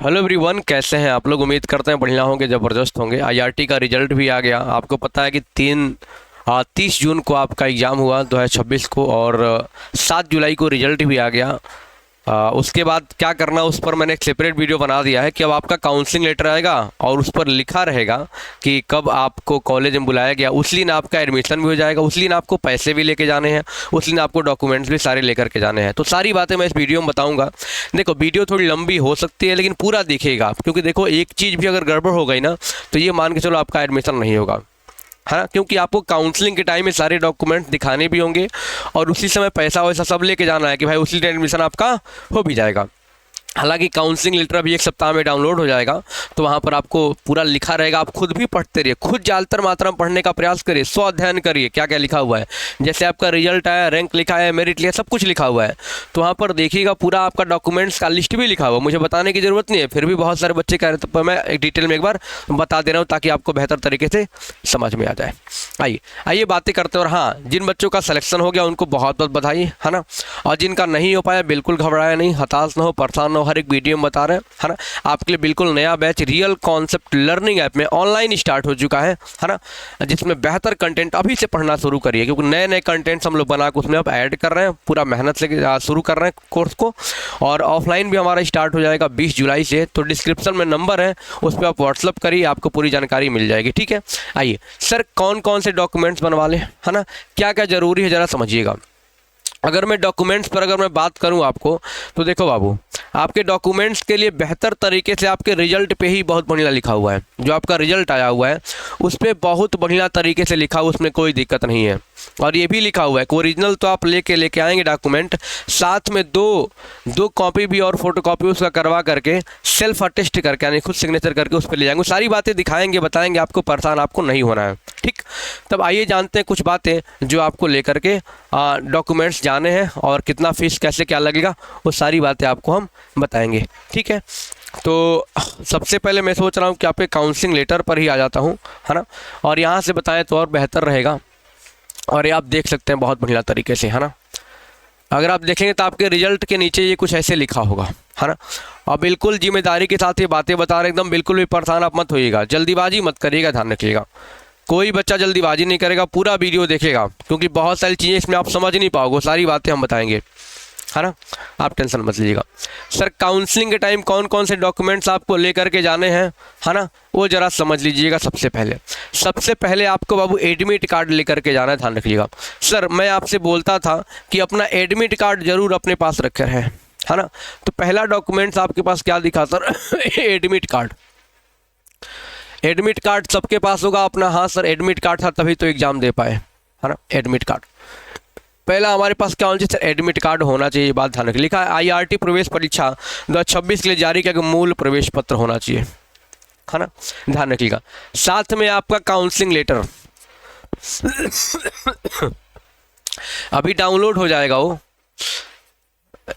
Hello everyone, कैसे हैं आप लोग। उम्मीद करते हैं बढ़िया होंगे, ज़बरदस्त होंगे। आईआरटी का रिजल्ट भी आ गया। आपको पता है कि 30 जून को आपका एग्ज़ाम हुआ 2026 को, और 7 जुलाई को रिजल्ट भी आ गया। उसके बाद क्या करना, उस पर मैंने एक सेपरेट वीडियो बना दिया है कि अब आपका काउंसलिंग लेटर आएगा और उस पर लिखा रहेगा कि कब आपको कॉलेज में बुलाया गया। उस दिन आपका एडमिशन भी हो जाएगा, उस दिन आपको पैसे भी लेके जाने हैं, उस दिन आपको डॉक्यूमेंट्स भी सारे लेकर के जाने हैं। तो सारी बातें मैं इस वीडियो में बताऊंगा। देखो, वीडियो थोड़ी लंबी हो सकती है लेकिन पूरा दिखेगा आप, क्योंकि देखो एक चीज़ भी अगर गड़बड़ हो गई ना तो ये मान के चलो आपका एडमिशन नहीं होगा, है ना। क्योंकि आपको काउंसलिंग के टाइम में सारे डॉक्यूमेंट दिखाने भी होंगे और उसी समय पैसा वैसा सब लेके जाना है कि भाई उसी दिन एडमिशन आपका हो भी जाएगा। हालांकि काउंसलिंग लेटर अभी एक सप्ताह में डाउनलोड हो जाएगा, तो वहाँ पर आपको पूरा लिखा रहेगा। आप खुद भी पढ़ते रहिए, खुद ज़्यादातर मात्रा में पढ़ने का प्रयास करिए, स्व अध्ययन करिए क्या क्या लिखा हुआ है। जैसे आपका रिजल्ट आया, रैंक लिखा है, मेरिट लिखा, सब कुछ लिखा हुआ है, तो वहाँ पर देखिएगा पूरा आपका डॉक्यूमेंट्स का लिस्ट भी लिखा हुआ। मुझे बताने की ज़रूरत नहीं है, फिर भी बहुत सारे बच्चे कह रहे थे, तो मैं एक डिटेल में एक बार बता दे रहा हूँ ताकि आपको बेहतर तरीके से समझ में आ जाए। आइए आइए बातें करते हैं। और हाँ, जिन बच्चों का सिलेक्शन हो गया उनको बहुत बहुत बधाई, है ना। और जिनका नहीं हो पाया बिल्कुल घबराया नहीं, हताश ना हो, परेशान ना हो। हर एक वीडियो में बता रहे हैं, है ना। आपके लिए बिल्कुल नया batch real concept learning app में ऑनलाइन स्टार्ट हो चुका है ना, जिसमें बेहतर कंटेंट अभी से पढ़ना शुरू करिए, क्योंकि नए नए कंटेंट्स हम लोग बना के उसमें अब ऐड कर रहे हैं। पूरा मेहनत से शुरू कर रहे हैं कोर्स को। और ऑफलाइन भी हमारा स्टार्ट हो जाएगा 20 जुलाई से। तो डिस्क्रिप्शन में नंबर है, उस पर आप व्हाट्सअप करिए, आपको पूरी जानकारी मिल जाएगी। ठीक है। आइए सर, कौन कौन से डॉक्यूमेंट्स बनवा लें, है ना, क्या क्या ज़रूरी है ज़रा समझिएगा। अगर मैं डॉक्यूमेंट्स पर अगर मैं बात करूं आपको, तो देखो बाबू, आपके डॉक्यूमेंट्स के लिए बेहतर तरीके से आपके रिजल्ट पे ही बहुत बढ़िया लिखा हुआ है। जो आपका रिजल्ट आया हुआ है उस पर बहुत बढ़िया तरीके से लिखा हुआ, उसमें कोई दिक्कत नहीं है। और ये भी लिखा हुआ है कि ओरिजिनल तो आप लेके आएंगे डॉक्यूमेंट, साथ में दो कॉपी भी और फोटोकॉपी उसका करवा करके सेल्फ अटेस्ट करके, यानी खुद सिग्नेचर करके उस पर ले जाएंगे। सारी बातें दिखाएंगे, बताएंगे आपको, परेशान आपको नहीं होना है। ठीक। तब आइए जानते हैं कुछ बातें जो आपको लेकर के डॉक्यूमेंट्स जाने हैं, और कितना फीस कैसे क्या लगेगा वो सारी बातें आपको हम बताएंगे। ठीक है। तो सबसे पहले मैं सोच रहा हूँ कि आपके काउंसलिंग लेटर पर ही आ जाता हूँ, है ना, और यहाँ से बताएं तो और बेहतर रहेगा। और ये आप देख सकते हैं बहुत बढ़िया तरीके से, है ना। अगर आप देखेंगे तो आपके रिजल्ट के नीचे ये कुछ ऐसे लिखा होगा, है ना। और बिल्कुल जिम्मेदारी के साथ ये बातें बता रहे, एकदम बिल्कुल भी परेशान आप मत होइएगा, जल्दीबाजी मत करिएगा, ध्यान रखिएगा। कोई बच्चा जल्दीबाजी नहीं करेगा, पूरा वीडियो देखेगा, क्योंकि बहुत सारी चीज़ें इसमें आप समझ नहीं पाओगे, सारी बातें हम बताएंगे, है ना। आप टेंशन मत लीजिएगा। सर, काउंसलिंग के टाइम कौन कौन से डॉक्यूमेंट्स आपको लेकर के जाने हैं, है ना, वो ज़रा समझ लीजिएगा। सबसे पहले आपको बाबू एडमिट कार्ड लेकर के जाना है, ध्यान रखिएगा। सर, मैं आपसे बोलता था कि अपना एडमिट कार्ड जरूर अपने पास रखे हैं, है ना। तो पहला डॉक्यूमेंट्स आपके पास क्या दिखा sir? Admit card. Admit card सबके पास होगा अपना। हाँ सर, एडमिट कार्ड था तभी तो एग्ज़ाम दे पाए, है ना। एडमिट कार्ड पहला हमारे पास क्या होना चाहिए सर? एडमिट कार्ड होना चाहिए। ये बात ध्यान रखिए। लिखा है आईआरटी प्रवेश परीक्षा 2026 के लिए जारी किया गया मूल प्रवेश पत्र होना चाहिए, है ना, ध्यान रखिएगा। साथ में आपका काउंसलिंग लेटर अभी डाउनलोड हो जाएगा, वो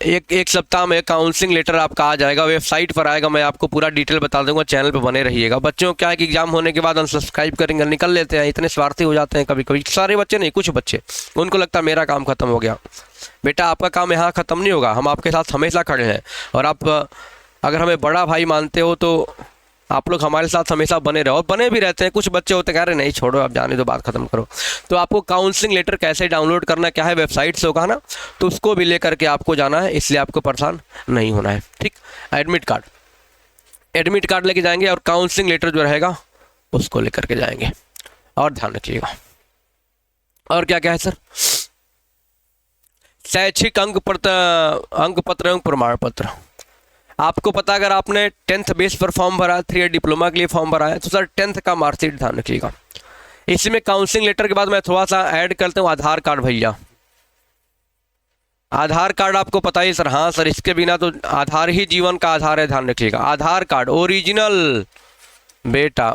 एक सप्ताह में काउंसलिंग लेटर आपका आ जाएगा, वेबसाइट पर आएगा। मैं आपको पूरा डिटेल बता दूंगा, चैनल पे बने रहिएगा। बच्चों क्या है कि एग्जाम होने के बाद अनसब्सक्राइब करेंगे, निकल लेते हैं, इतने स्वार्थी हो जाते हैं कभी कभी। सारे बच्चे नहीं, कुछ बच्चे, उनको लगता है मेरा काम खत्म हो गया। बेटा, आपका काम यहाँ ख़त्म नहीं होगा, हम आपके साथ हमेशा खड़े हैं। और आप अगर हमें बड़ा भाई मानते हो तो आप लोग हमारे साथ हमेशा बने रहो, और बने भी रहते हैं। कुछ बच्चे होते कह रहे नहीं छोड़ो, आप जाने दो, बात खत्म करो। तो आपको काउंसलिंग लेटर कैसे डाउनलोड करना, क्या है, वेबसाइट से होगा ना, तो उसको भी लेकर के आपको जाना है, इसलिए आपको परेशान नहीं होना है। ठीक। एडमिट कार्ड लेके जाएंगे, और काउंसलिंग लेटर जो रहेगा उसको लेकर के जाएंगे। और ध्यान रखिएगा। और क्या क्या है सर? शैक्षिक अंक पत्र एवं प्रमाण पत्र। आपको पता, अगर आपने 10th बेस पर फॉर्म भरा, 3 ईयर डिप्लोमा के लिए फॉर्म भरा है, तो सर 10th का मार्कशीट ध्यान रखिएगा। इसमें काउंसलिंग लेटर के बाद मैं थोड़ा सा ऐड करता हूँ, आधार कार्ड भैया। आधार कार्ड आपको पता ही सर? हाँ सर, इसके बिना तो आधार ही जीवन का आधार है, ध्यान रखिएगा। आधार कार्ड ओरिजिनल बेटा,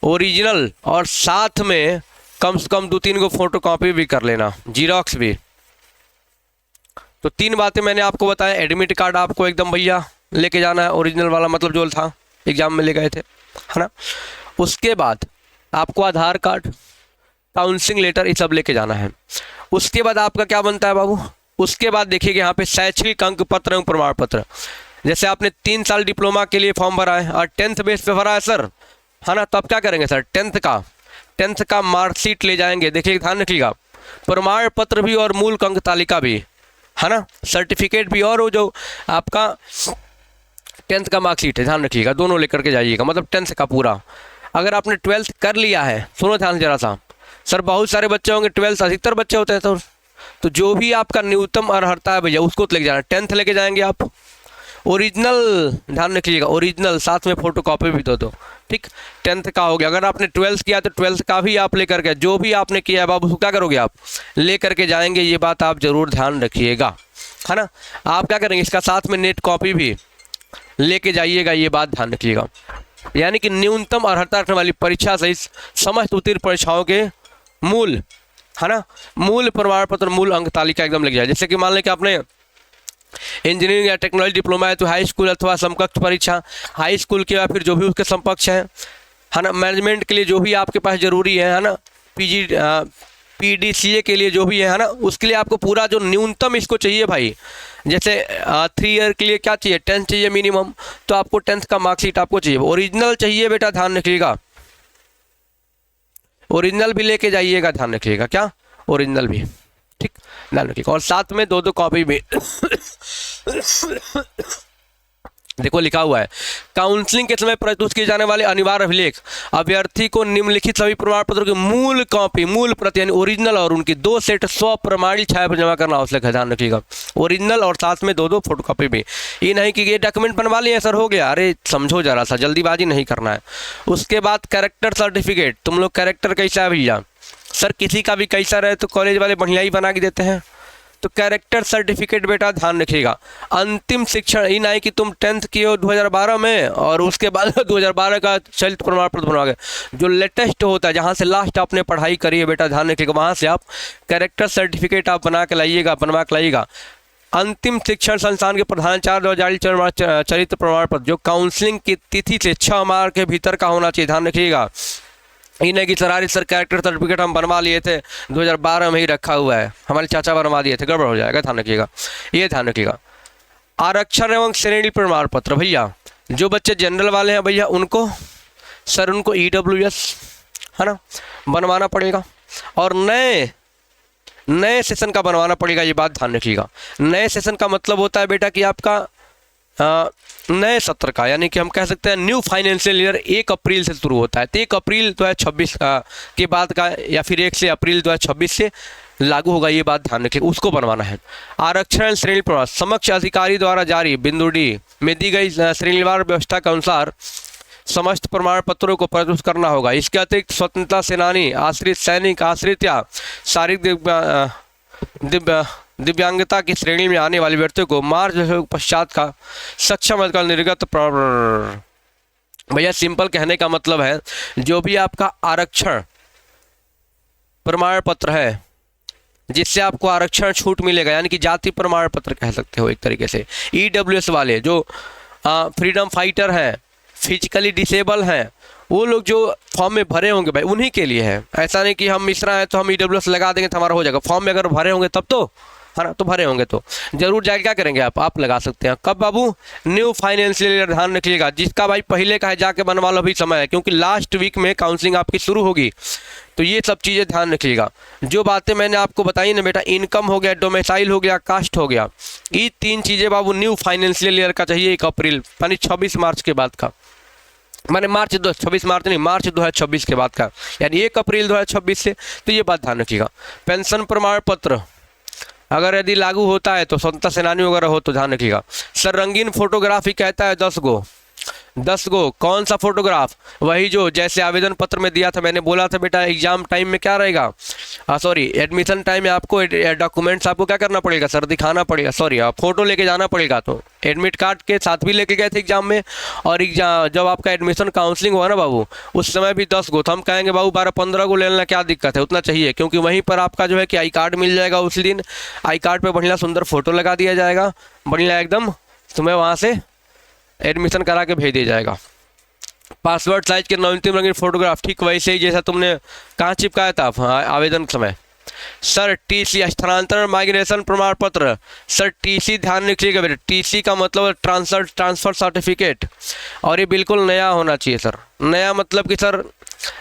ओरिजिनल, और साथ में कम से कम 2-3 को फोटो कॉपी भी कर लेना, जीरोक्स भी। तो 3 बातें मैंने आपको बताया। एडमिट कार्ड आपको एकदम भैया लेके जाना है, ओरिजिनल वाला, मतलब जो था एग्जाम में ले गए थे, है ना। उसके बाद आपको आधार कार्ड, काउंसलिंग लेटर, ये सब लेके जाना है। उसके बाद आपका क्या बनता है बाबू? उसके बाद देखिए यहाँ पे शैक्षिक अंक पत्र एवं प्रमाण पत्र। जैसे आपने 3 साल डिप्लोमा के लिए फॉर्म भरा है और 10th बेस पे भरा है सर, है ना, तो आप क्या करेंगे सर, 10th का मार्कशीट ले जाएंगे। देखिए ध्यान रखिएगा, प्रमाण पत्र भी और मूल अंक तालिका भी, है ना, सर्टिफिकेट भी और वो जो आपका 10th का मार्कशीट है, ध्यान रखिएगा, दोनों लेकर के जाइएगा। मतलब 10th का पूरा। अगर आपने 12th कर लिया है, सुनो ध्यान से जरा सा सर, बहुत सारे बच्चे होंगे 12th, अधिकतर बच्चे होते हैं सर, तो जो भी आपका न्यूनतम अर्हता है भैया उसको तो लेके जाना। 10th लेके जाएंगे आप, ओरिजिनल ध्यान रखिएगा, ओरिजिनल साथ में फोटो कॉपी भी दो ठीक। 10th का हो गया। अगर आपने 12th किया तो 12th का भी आप लेकर के, जो भी आपने किया है बाबू उसको क्या करोगे आप, ले करके जाएंगे। ये बात आप जरूर ध्यान रखिएगा, है ना। आप क्या करेंगे, इसका साथ में नेट कॉपी भी लेके जाइएगा, ये बात ध्यान रखिएगा। यानी कि न्यूनतम अर्हता रखने वाली परीक्षा सहित समस्त उत्तीर्ण परीक्षाओं के मूल, है ना, मूल प्रमाण पत्र, मूल अंक तालिका एकदम लिख जाए। जैसे कि मान लें कि आपने इंजीनियरिंग या टेक्नोलॉजी डिप्लोमा है तो हाई स्कूल अथवा समकक्ष परीक्षा, हाई स्कूल के या फिर जो भी उसके समकक्ष है ना। मैनेजमेंट के लिए जो भी आपके पास जरूरी है ना, PGDCA के लिए जो भी है ना, उसके लिए आपको पूरा जो न्यूनतम इसको चाहिए भाई। जैसे 3 ईयर के लिए क्या चाहिए, 10th चाहिए मिनिमम, तो आपको 10th का मार्कशीट आपको चाहिए। ओरिजिनल चाहिए बेटा, ध्यान रखिएगा, ओरिजिनल भी लेके जाइएगा, ध्यान रखिएगा, क्या ओरिजिनल भी, ठीक, ध्यान रखिएगा। और साथ में 2 कॉपी भी देखो लिखा हुआ है, काउंसलिंग के समय प्रस्तुत किए जाने वाले अनिवार्य अभिलेख, अभ्यर्थी को निम्नलिखित सभी प्रमाण पत्रों की मूल कॉपी, मूल प्रति यानी ओरिजिनल और उनकी 2 सेट स्वप्रमाणित छाया पर जमा करना आवश्यक है। ध्यान रखिएगा, ओरिजिनल और साथ में 2 फोटोकॉपी भी। ये नहीं कि ये डॉक्यूमेंट बनवा लिए सर हो गया, अरे समझो जरा सा, जल्दीबाजी नहीं करना है। उसके बाद कैरेक्टर सर्टिफिकेट, तुम लोग कैरेक्टर कैसा है भैया सर, किसी का भी कैसा रहे तो कॉलेज वाले बढ़िया ही बना के देते हैं, तो कैरेक्टर सर्टिफिकेट बेटा ध्यान रखिएगा। अंतिम शिक्षण, ये नहीं कि तुम 10th किए हो 2012 में और उसके बाद 2012 का चलित प्रमाण पत्र बनवाओगे, जो लेटेस्ट होता है जहाँ से लास्ट आपने पढ़ाई करी है बेटा, ध्यान रखिएगा, वहाँ से आप कैरेक्टर सर्टिफिकेट आप बना के लाइएगा, बनवा के लाइएगा। अंतिम शिक्षण संस्थान के प्रधानाचार्य द्वारा जारी चरित्र प्रमाण पत्र, जो काउंसलिंग की तिथि से 6 माह के भीतर का होना चाहिए, ध्यान रखिएगा। इन्हें की सर कैरेक्टर सर्टिफिकेट हम बनवा लिए थे 2012 में ही रखा हुआ है, हमारे चाचा बनवा दिए थे, गड़बड़ हो जाएगा, ध्यान रखिएगा, ये ध्यान रखिएगा। आरक्षण एवं श्रेणी प्रमाण पत्र, भैया जो बच्चे जनरल वाले हैं भैया उनको सर, उनको EWS है ना बनवाना पड़ेगा, और नए सेशन का बनवाना पड़ेगा, ये बात ध्यान रखिएगा। नए सेशन का मतलब होता है बेटा कि आपका नए सत्र का, यानी कि हम कह सकते हैं न्यू फाइनेंशियल ईयर 1 अप्रैल से शुरू होता है, तो 1 अप्रैल 2026 के बाद का, या फिर 1 अप्रैल 2026 से लागू होगा, ये बात ध्यान रखिए, उसको बनवाना है। आरक्षण श्रेणी प्रमाण, समक्ष अधिकारी द्वारा जारी बिंदु D में दी गई श्रेणीवार व्यवस्था के अनुसार समस्त प्रमाण पत्रों को प्रस्तुत करना होगा। इसके अतिरिक्त स्वतंत्रता सेनानी, आश्रित सैनिक, आश्रित या शारीरिक दिव्यांगता की श्रेणी में आने वाले व्यक्तियों को मार्च पश्चात का सक्षम अधिकार निर्गत भैया सिंपल कहने का मतलब है, जो भी आपका आरक्षण प्रमाण पत्र है जिससे आपको आरक्षण छूट मिलेगा, यानी कि जाति प्रमाण पत्र कह सकते हो एक तरीके से, EWS वाले जो फ्रीडम फाइटर हैं, फिजिकली डिसेबल हैं, वो लोग जो फॉर्म में भरे होंगे भाई उन्हीं के लिए है। ऐसा नहीं कि हम मिश्रा हैं तो हम EWS लगा देंगे तो हमारा हो जाएगा, फॉर्म में अगर भरे होंगे तब तो, है ना, तो भरे होंगे तो जरूर जाके क्या करेंगे आप लगा सकते हैं। कब बाबू, न्यू फाइनेंशियल ईयर, ध्यान रखिएगा, जिसका भाई पहले का है जाके बनवा लो, अभी समय है, क्योंकि लास्ट वीक में काउंसलिंग आपकी शुरू होगी, तो ये सब चीज़ें ध्यान रखिएगा। जो बातें मैंने आपको बताई ना बेटा, इनकम हो गया, डोमिसाइल हो गया, कास्ट हो गया, ये 3 चीज़ें बाबू न्यू फाइनेंशियल ईयर का चाहिए 1 अप्रैल यानी 26 मार्च के बाद का, माने मार्च 26 मार्च नहीं, मार्च 2026 के बाद का, यानी 1 अप्रैल 2026 से, तो ये बात ध्यान रखिएगा। पेंशन प्रमाण पत्र अगर यदि लागू होता है तो स्वतंत्रता सेनानी वगैरह हो तो ध्यान रखिएगा। सर रंगीन फोटोग्राफी कहता है 10 गो, कौन सा फोटोग्राफ, वही जो जैसे आवेदन पत्र में दिया था, मैंने बोला था बेटा एग्जाम टाइम में क्या रहेगा, सॉरी एडमिशन टाइम में आपको डॉक्यूमेंट्स आपको क्या करना पड़ेगा सर, दिखाना पड़ेगा, सॉरी फोटो लेके जाना पड़ेगा, तो एडमिट कार्ड के साथ भी लेके गए थे एग्जाम में, और एग्जाम जब आपका एडमिशन काउंसलिंग हुआ ना बाबू उस समय भी 10 गो, तो हम कहेंगे बाबू 12-15 गो लेना क्या दिक्कत है, उतना चाहिए, क्योंकि वहीं पर आपका जो है कि आई कार्ड मिल जाएगा उस दिन, आई कार्ड पर बढ़िया सुंदर फोटो लगा दिया जाएगा, बढ़िया एकदम तुम्हें वहाँ से एडमिशन करा के भेज दिया जाएगा। पासवर्ड साइज के न्यूनतम रंगीन फोटोग्राफ, ठीक वैसे ही जैसा तुमने कहाँ चिपकाया था आवेदन समय, सर टीसी स्थानांतरण माइग्रेशन प्रमाण पत्र। सर टीसी ध्यान रखिएगा बेटा, टीसी का मतलब ट्रांसफ़र सर्टिफिकेट, और ये बिल्कुल नया होना चाहिए सर। नया मतलब कि सर,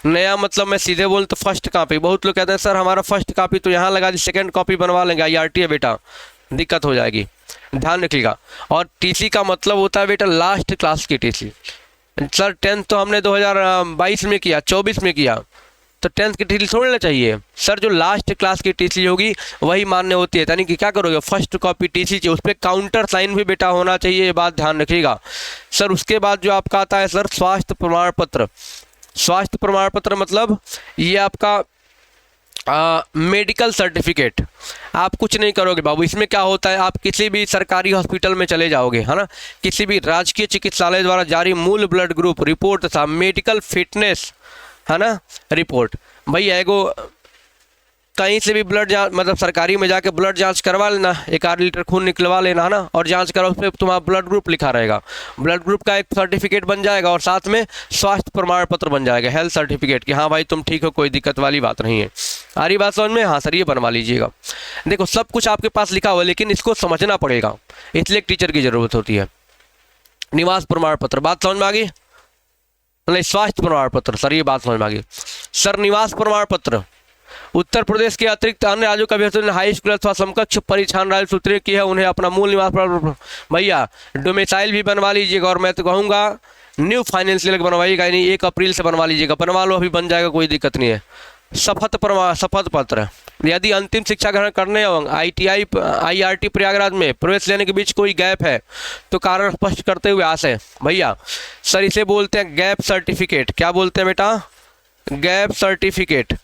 नया मतलब मैं सीधे बोल तो फर्स्ट कॉपी। बहुत लोग कहते हैं सर हमारा फर्स्ट कॉपी तो यहाँ लगा दी, सेकेंड कॉपी बनवा लेंगे, IRT है बेटा, दिक्कत हो जाएगी, ध्यान रखिएगा। और टीसी का मतलब होता है बेटा लास्ट क्लास की टीसी। सर 10th तो हमने 2022 में किया, 24 में किया, तो 10th की टीसी थोड़ी ना चाहिए सर। जो लास्ट क्लास की टीसी होगी वही मान्य होती है। यानी कि क्या करोगे, फर्स्ट कॉपी टीसी चाहिए, उस पर काउंटर साइन भी बेटा होना चाहिए, ये बात ध्यान रखिएगा सर। उसके बाद जो आपका आता है सर स्वास्थ्य प्रमाण पत्र। स्वास्थ्य प्रमाण पत्र मतलब ये आपका मेडिकल सर्टिफिकेट। आप कुछ नहीं करोगे बाबू, इसमें क्या होता है, आप किसी भी सरकारी हॉस्पिटल में चले जाओगे, है ना, किसी भी राजकीय चिकित्सालय द्वारा जारी मूल ब्लड ग्रुप रिपोर्ट तथा मेडिकल फिटनेस, है ना, रिपोर्ट। भैया एगो कहीं से भी ब्लड जांच, मतलब सरकारी में जाके ब्लड जांच करवा लेना, 1-8 लीटर खून निकलवा लेना, है ना, और जांच करो, उस पर तुम्हारा ब्लड ग्रुप लिखा रहेगा, ब्लड ग्रुप का एक सर्टिफिकेट बन जाएगा, और साथ में स्वास्थ्य प्रमाण पत्र बन जाएगा, हेल्थ सर्टिफिकेट, कि हाँ भाई तुम ठीक हो, कोई दिक्कत वाली बात नहीं है। आ रही बात समझ में? हाँ सर, ये बनवा लीजिएगा। देखो सब कुछ आपके पास लिखा हुआ है, लेकिन इसको समझना पड़ेगा, इसलिए एक टीचर की ज़रूरत होती है। निवास प्रमाण पत्र, बात समझ में आ गई? नहीं, स्वास्थ्य प्रमाण पत्र सर, ये बात समझ में आ गई सर। निवास प्रमाण पत्र उत्तर प्रदेश के अतिरिक्त अन्य राज्यों का अभ्यर्थियों ने हाई स्कूल अथवा समकक्ष परिछान राज्य सूत्रीय की है, उन्हें अपना मूल निवास प्रमाण भैया डोमिसाइल भी बनवा लीजिएगा, और मैं तो कहूँगा न्यू फाइनेंशियल बनवाइएगा, यानी 1 अप्रैल से बनवा लीजिएगा, बनवा लो, अभी बन जाएगा, कोई दिक्कत नहीं है। शपथ पत्र, यदि अंतिम शिक्षा ग्रहण करने एवं ITI IRT प्रयागराज में प्रवेश लेने के बीच कोई गैप है तो कारण स्पष्ट करते हुए आशय। भैया सर इसे बोलते हैं गैप सर्टिफिकेट। क्या बोलते हैं बेटा? Gap certificate.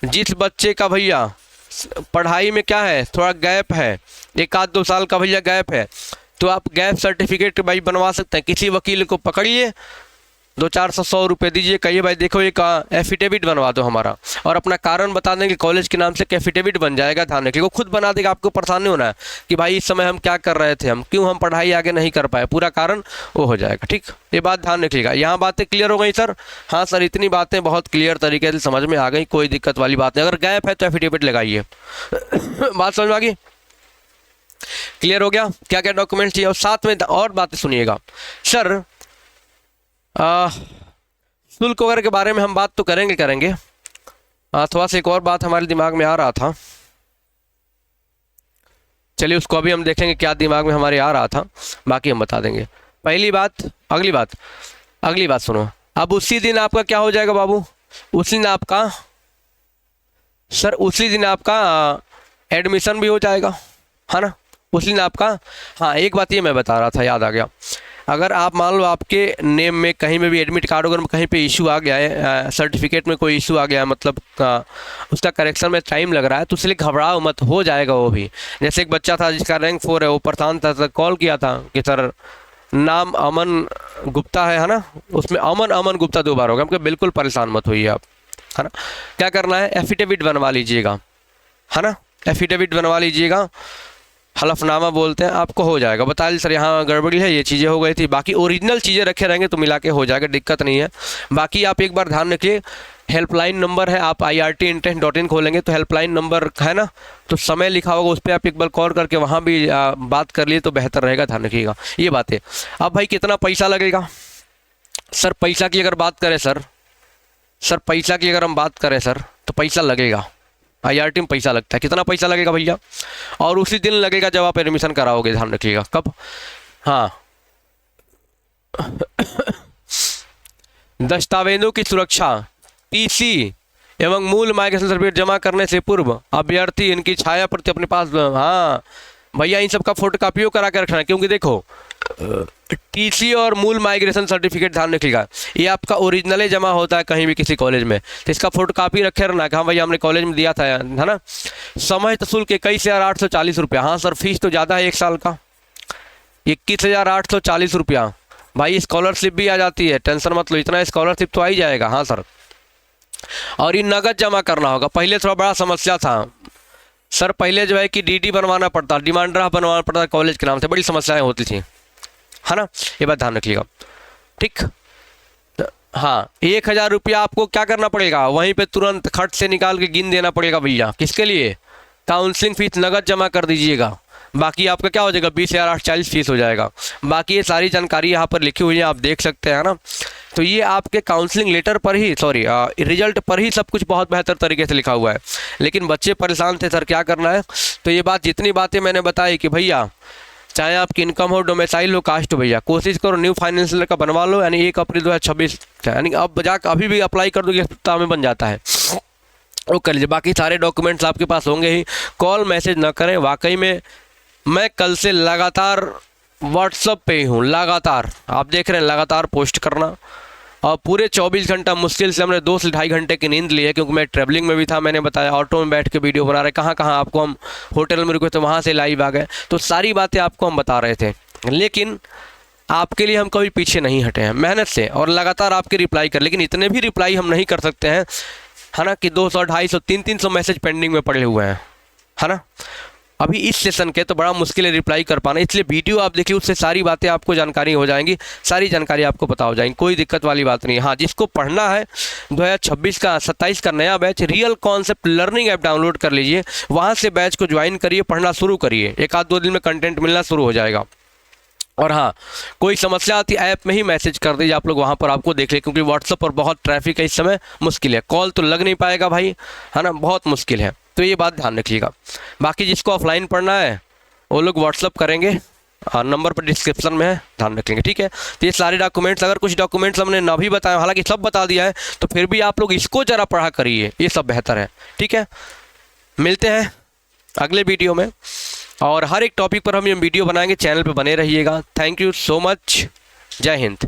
जिस बच्चे का भैया पढ़ाई में क्या है, थोड़ा गैप है, 1-2 साल का भैया गैप है, तो आप गैप सर्टिफिकेट भाई बनवा सकते हैं। किसी वकील को पकड़िए, 200-400 रुपये दीजिए, कहिए भाई देखो एक एफिडेविट बनवा दो हमारा, और अपना कारण बता देंगे, कॉलेज के नाम से एफिडेविट बन जाएगा, ध्यान रखिएगा, वो खुद बना देगा, आपको परेशान नहीं होना है कि भाई इस समय हम क्या कर रहे थे, हम क्यों हम पढ़ाई आगे नहीं कर पाए, पूरा कारण वो हो जाएगा। ठीक, ये बात ध्यान रखिएगा। यहाँ बातें क्लियर हो गई सर? हाँ सर, इतनी बातें बहुत क्लियर तरीके से समझ में आ गई, कोई दिक्कत वाली बात नहीं। अगर गैप है तो एफिडेविट लगाइए। बात समझ में आ गई? क्लियर हो गया क्या क्या डॉक्यूमेंट चाहिए? और साथ में और बातें सुनिएगा सर। शुल्क वगैरह के बारे में हम बात तो करेंगे। थोड़ा सा एक और बात हमारे दिमाग में आ रहा था, चलिए उसको अभी हम देखेंगे क्या दिमाग में हमारे आ रहा था, बाकी हम बता देंगे। पहली बात, अगली बात सुनो। अब उसी दिन आपका क्या हो जाएगा बाबू? उसी दिन आपका एडमिशन भी हो जाएगा, है ना, उसी दिन आपका। हाँ एक बात ये मैं बता रहा था, याद आ गया, अगर आप मान लो आपके नेम में कहीं में भी एडमिट कार्ड अगर कहीं पे इशू आ गया है, सर्टिफिकेट में कोई इशू आ गया है, मतलब उसका करेक्शन में टाइम लग रहा है, तो इसलिए घबराओ मत, हो जाएगा वो भी। जैसे एक बच्चा था जिसका रैंक 4 है, वो परेशान था, कॉल किया था कि सर नाम अमन गुप्ता है ना, उसमें अमन गुप्ता 2 बार हो गया। हमको बिल्कुल परेशान मत होइए आप, है ना। क्या करना है, एफिडेविट बनवा लीजिएगा, है ना, एफिडेविट बनवा लीजिएगा, हलफनामा बोलते हैं, आपको हो जाएगा। बता दी सर यहाँ गड़बड़ी है, ये चीज़ें हो गई थी, बाकी ओरिजिनल चीज़ें रखे रहेंगे तो मिला के हो जाएगा, दिक्कत नहीं है। बाकी आप एक बार ध्यान रखिए, हेल्पलाइन नंबर है, आप IRT-Intern.in खोलेंगे तो हेल्पलाइन नंबर है ना, तो समय लिखा होगा, उस पर आप एक बार कॉल करके वहाँ भी बात कर लिए तो बेहतर रहेगा, ध्यान रखिएगा ये बात है। अब भाई कितना पैसा लगेगा? सर पैसा की अगर बात करें पैसा की अगर हम बात करें सर, तो पैसा लगेगा, IRT में पैसा लगता है। कितना पैसा लगेगा भैया? और उसी दिन लगेगा जब आप एडमिशन कराओगे, ध्यान रखिएगा। कब? हाँ दस्तावेजों की सुरक्षा, TC एवं मूल माइग्रेशन सर्टिफिकेट जमा करने से पूर्व अभ्यर्थी इनकी छाया प्रति अपने पास, हाँ भैया इन सब का फोटोकॉपियों करा के रखना, क्योंकि देखो TC और मूल माइग्रेशन सर्टिफिकेट ध्यान रखिएगा, ये आपका ओरिजिनल जमा होता है कहीं भी किसी कॉलेज में, तो इसका फोटोकॉपी रखे रहना कि हाँ भैया हमने कॉलेज में दिया था, है ना। समस्त शुल्क 21,840 रुपया। हाँ सर फीस तो ज़्यादा है, 1 साल का 21,840 रुपया। भाई स्कॉलरशिप भी आ जाती है, टेंशन मत लो, इतना स्कॉलरशिप तो आ ही जाएगा। हाँ सर, और ये नगद जमा करना होगा। पहले थोड़ा बड़ा समस्या था सर, पहले जो है कि DD बनवाना पड़ता, डिमांड ड्राफ्ट बनवाना पड़ता कॉलेज के नाम से, बड़ी समस्याएं होती थी, है ना, ये बात ध्यान रखिएगा। ठीक, हाँ, 1,000 रुपया आपको क्या करना पड़ेगा, वहीं पे तुरंत खट से निकाल के गिन देना पड़ेगा भैया। किसके लिए? काउंसलिंग फीस नगद जमा कर दीजिएगा। बाकी आपका क्या हो जाएगा, 20,840 फीस हो जाएगा। बाकी ये सारी जानकारी यहाँ पर लिखी हुई है, आप देख सकते हैं ना। तो ये आपके काउंसलिंग लेटर पर ही, सॉरी रिजल्ट पर ही सब कुछ बहुत बेहतर तरीके से लिखा हुआ है। लेकिन बच्चे परेशान थे, सर क्या करना है। तो ये बात, जितनी बातें मैंने बताई कि भैया चाहे आपकी इनकम हो, डोमिसाइल हो, कास्ट हो, भैया कोशिश करो न्यू फाइनेंशियल का बनवा लो, यानी 1 अप्रैल 2026, यानी अब जाकर अभी भी अप्लाई कर दो, एक सप्ताह में बन जाता है, वो कर लीजिए। बाकी सारे डॉक्यूमेंट्स आपके पास होंगे ही। कॉल मैसेज ना करें, वाकई में मैं कल से लगातार व्हाट्सअप पे ही हूँ, लगातार आप देख रहे हैं, लगातार पोस्ट करना। और पूरे 24 घंटा मुश्किल से हमने 2 से ढाई घंटे की नींद ली है, क्योंकि मैं ट्रैवलिंग में भी था, मैंने बताया ऑटो में बैठ के वीडियो बना रहे, कहाँ कहाँ आपको हम होटल में रुके तो वहाँ से लाइव आ गए, तो सारी बातें आपको हम बता रहे थे। लेकिन आपके लिए हम कभी पीछे नहीं हटे हैं, मेहनत से और लगातार आपके रिप्लाई कर, लेकिन इतने भी रिप्लाई हम नहीं कर सकते हैं, है ना, कि 200, 250, 300 मैसेज पेंडिंग में पड़े हुए हैं, है ना। अभी इस सेशन के तो बड़ा मुश्किल है रिप्लाई कर पाना, इसलिए वीडियो आप देखिए, उससे सारी बातें आपको जानकारी हो जाएंगी, सारी जानकारी आपको पता हो जाएंगी, कोई दिक्कत वाली बात नहीं है। हाँ, जिसको पढ़ना है 2026 का 27 का नया batch real concept learning app download कर लीजिए, वहाँ से बैच को ज्वाइन करिए, पढ़ना शुरू करिए, 1-2 दिन में कंटेंट मिलना शुरू हो जाएगा। और हाँ, कोई समस्या आती है ऐप में ही मैसेज कर दीजिए, आप लोग वहाँ पर आपको देख ले, क्योंकि व्हाट्सएप पर बहुत ट्रैफिक है इस समय, मुश्किल है, कॉल तो लग नहीं पाएगा भाई, है ना, बहुत मुश्किल है। तो ये बात ध्यान रखिएगा। बाकी जिसको ऑफलाइन पढ़ना है वो लोग व्हाट्सअप करेंगे, नंबर पर डिस्क्रिप्शन में है, ध्यान रखेंगे, ठीक है। तो ये सारे डॉक्यूमेंट्स, अगर कुछ डॉक्यूमेंट्स हमने ना भी बताया, हालांकि सब बता दिया है, तो फिर भी आप लोग इसको ज़रा पढ़ा करिए, ये सब बेहतर है, ठीक है। मिलते हैं अगले वीडियो में, और हर एक टॉपिक पर हम ये वीडियो बनाएंगे, चैनल पे बने रहिएगा। थैंक यू सो मच, जय हिंद।